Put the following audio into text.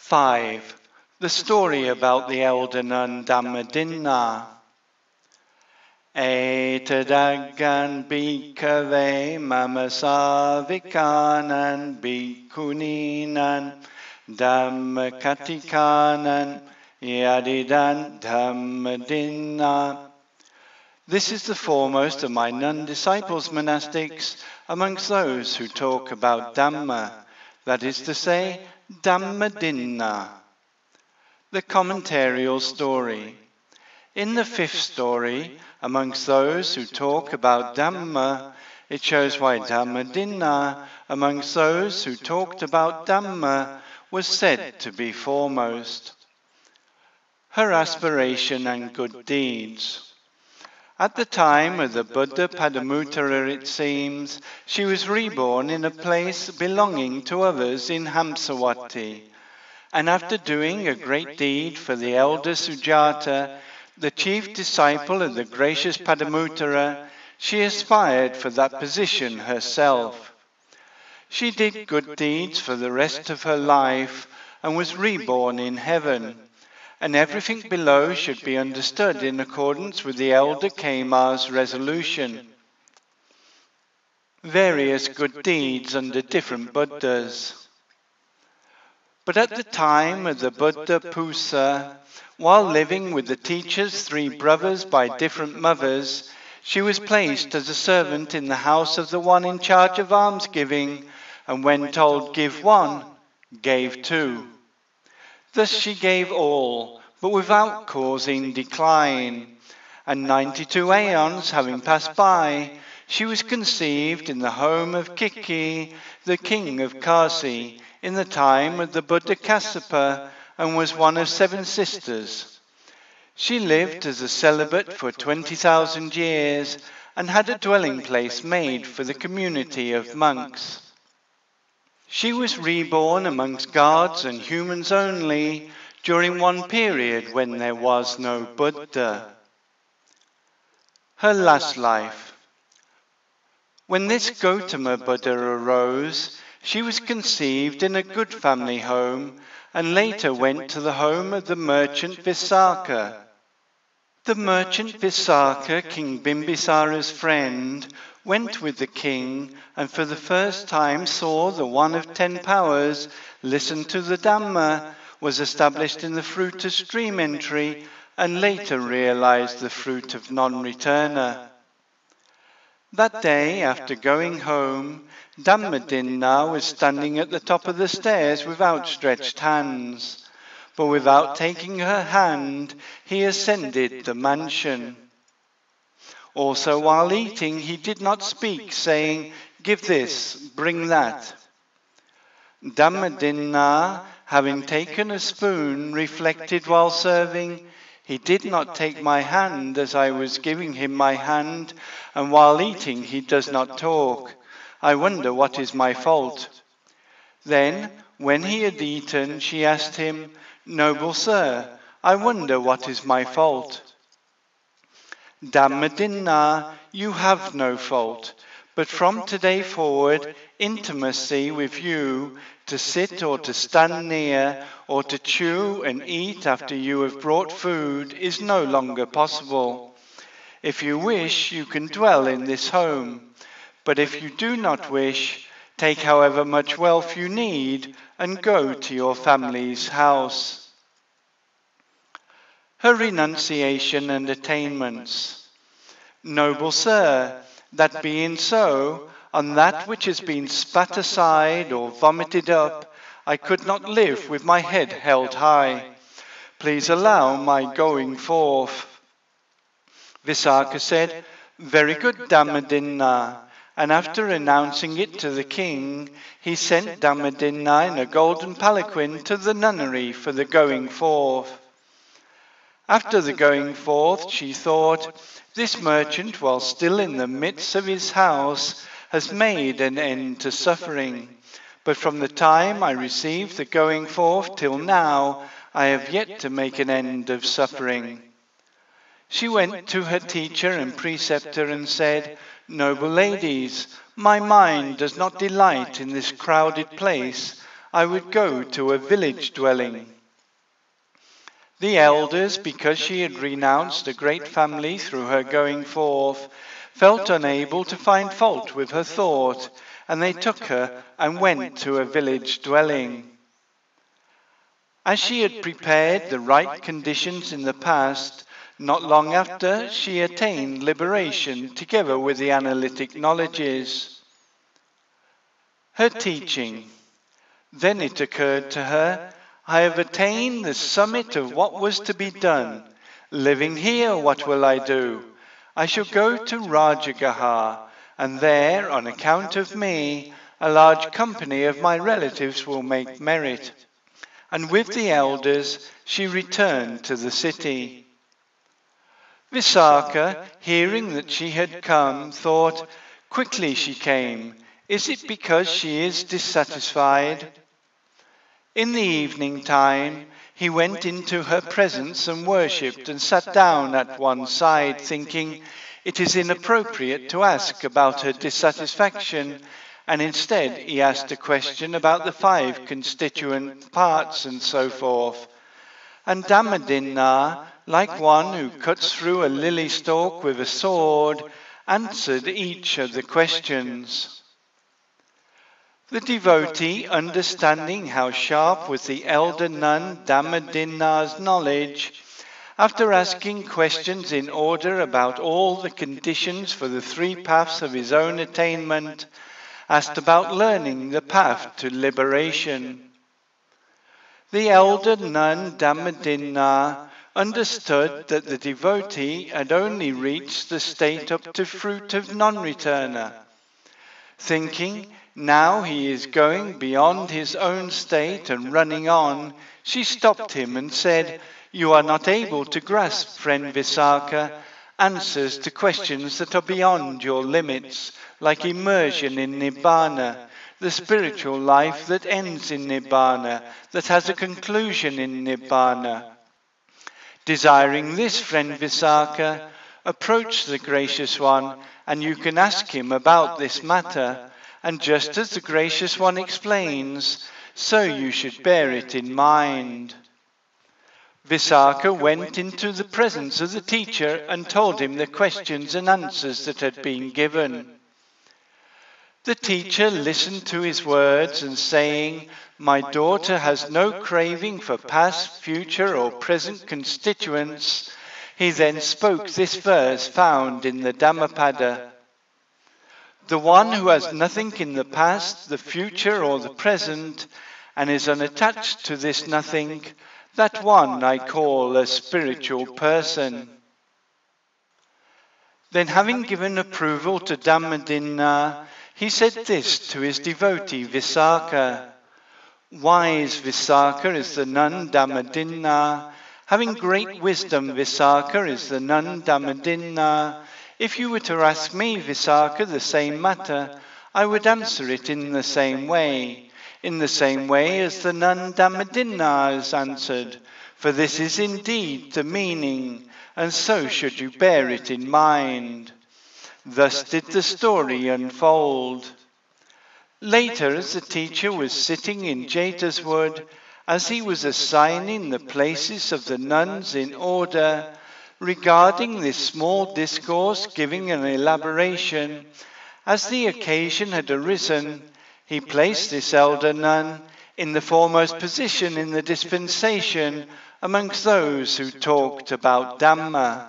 5. The story about the elder nun Dhammadinna. Etadaggan bhikkhave mamasavikanan bhikkhuninan dhammakattikanan yadidan Dhammadinna. This is the foremost of my nun disciples monastics amongst those who talk about Dhamma, that is to say, Dhammadinna. The commentarial story. In the 5th story, amongst those who talk about Dhamma, it shows why Dhammadinna, amongst those who talked about Dhamma, was said to be foremost. Her aspiration and good deeds. At the time of the Buddha Padamutara, it seems, she was reborn in a place belonging to others in Hamsawati, and after doing a great deed for the elder Sujata, the chief disciple of the gracious Padamutara, she aspired for that position herself. She did good deeds for the rest of her life and was reborn in heaven, and everything below should be understood in accordance with the elder Kema's resolution. Various good deeds under different Buddhas. But at the time of the Buddha Pusa, while living with the teacher's 3 brothers by different mothers, she was placed as a servant in the house of the one in charge of almsgiving, and when told give 1, gave 2. Thus she gave all, but without causing decline, and 92 aeons having passed by, she was conceived in the home of Kiki, the king of Kasi, in the time of the Buddha Kassapa, and was one of 7 sisters. She lived as a celibate for 20,000 years, and had a dwelling place made for the community of monks. She was reborn amongst gods and humans only during one period when there was no Buddha. Her last life. When this Gautama Buddha arose, she was conceived in a good family home and later went to the home of the merchant Visakha. The merchant Visakha, King Bimbisara's friend, went with the king and for the first time saw the one of 10 powers, listened to the Dhamma, was established in the fruit of stream entry, and later realized the fruit of non-returner. That day, after going home, Dhammadinna was standing at the top of the stairs with outstretched hands, but without taking her hand, he ascended the mansion. Also, while eating, he did not speak, saying, "Give this, bring that." Dhammadinna, having taken a spoon, reflected while serving, "He did not take my hand as I was giving him my hand, and while eating he does not talk. I wonder what is my fault." Then, when he had eaten, she asked him, "Noble sir, I wonder what is my fault." Dhammadinna, you have no fault, but from today forward, intimacy with you, to sit or to stand near, or to chew and eat after you have brought food, is no longer possible. If you wish, you can dwell in this home, but if you do not wish, take however much wealth you need and go to your family's house. Her renunciation and attainments. Noble sir, that being so, on that which has been spat aside or vomited up, I could not live with my head held high. Please allow my going forth. Visakha said, "Very good, Dhammadinna," and after announcing it to the king, he sent Dhammadinna in a golden palanquin to the nunnery for the going forth. After the going forth, she thought, "This merchant, while still in the midst of his house, has made an end to suffering. But from the time I received the going forth till now, I have yet to make an end of suffering." She went to her teacher and preceptor and said, "Noble ladies, my mind does not delight in this crowded place. I would go to a village dwelling. The elders, because she had renounced a great family through her going forth, felt unable to find fault with her thought, and they took her and went to a village dwelling. As she had prepared the right conditions in the past, not long after she attained liberation together with the analytic knowledges. Her teaching. Then it occurred to her, I have attained the summit of what was to be done. Living here, what will I do? I shall go to Rajagaha, and there, on account of me, a large company of my relatives will make merit. And with the elders, she returned to the city. Visakha, hearing that she had come, thought, quickly she came. Is it because she is dissatisfied? In the evening time, he went into her presence and worshipped and sat down at one side, thinking, it is inappropriate to ask about her dissatisfaction, and instead he asked a question about the 5 constituent parts and so forth. And Dhammadinna, like one who cuts through a lily stalk with a sword, answered each of the questions. The devotee, understanding how sharp was the elder nun Dhammadinna's knowledge, after asking questions in order about all the conditions for the 3 paths of his own attainment, asked about learning the path to liberation. The elder nun Dhammadinna understood that the devotee had only reached the state up to fruit of non-returner. Thinking, now he is going beyond his own state and running on, she stopped him and said, you are not able to grasp, friend Visakha, answers to questions that are beyond your limits, like immersion in Nibbana, the spiritual life that ends in Nibbana, that has a conclusion in Nibbana. Desiring this, friend Visakha, approach the Gracious One, and you can ask him about this matter, and just as the Gracious One explains, so you should bear it in mind. Visakha went into the presence of the teacher and told him the questions and answers that had been given. The teacher listened to his words and saying, my daughter has no craving for past, future or present constituents, he then spoke this verse found in the Dhammapada. The one who has nothing in the past, the future or the present, and is unattached to this nothing, that one I call a spiritual person. Then having given approval to Dhammadinna, he said this to his devotee Visakha. Wise Visakha is the nun Dhammadinna. Having great wisdom, Visakha is the nun Dhammadinna. If you were to ask me, Visakha, the same matter, I would answer it in the same way as the nun Dhammadinna has answered, for this is indeed the meaning, and so should you bear it in mind. Thus did the story unfold. Later, as the teacher was sitting in Jeta's wood, as he was assigning the places of the nuns in order, regarding this small discourse giving an elaboration, as the occasion had arisen, he placed this elder nun in the foremost position in the dispensation amongst those who talked about Dhamma.